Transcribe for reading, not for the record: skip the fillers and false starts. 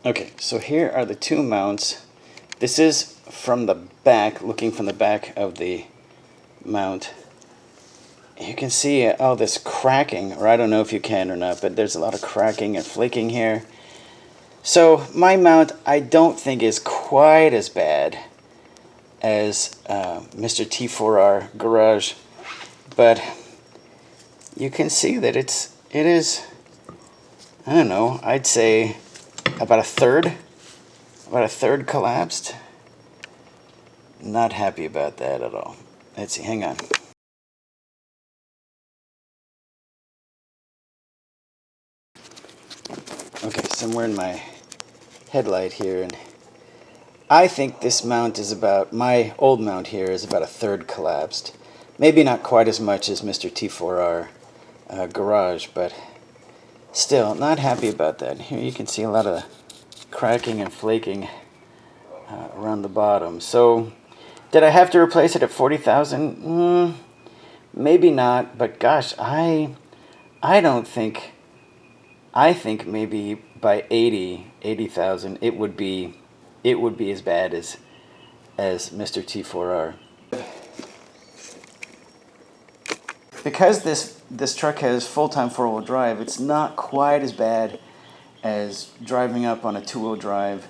Okay, so here are the two mounts. This is from the back, looking from the back of the mount. You can see all this cracking, or I don't know if you can or not, but there's a lot of cracking and flaking here. So my mount I don't think is quite as bad as Mr. T4R Garage, but you can see that it is, I don't know, I'd say about a third collapsed. Not happy about that at all. Let's see, hang on. Okay, somewhere in my headlight here, and I think this mount is about, my old mount here is about a third collapsed. Maybe not quite as much as Mr. T4R Garage, but still not happy about that. Here you can see a lot of cracking and flaking around the bottom. So did I have to replace it at 40,000? Maybe not, but gosh, I don't think, I think maybe by 80,000 it would be as bad as Mr. T4R. Because this truck has full-time four-wheel drive, it's not quite as bad as driving up on a two-wheel drive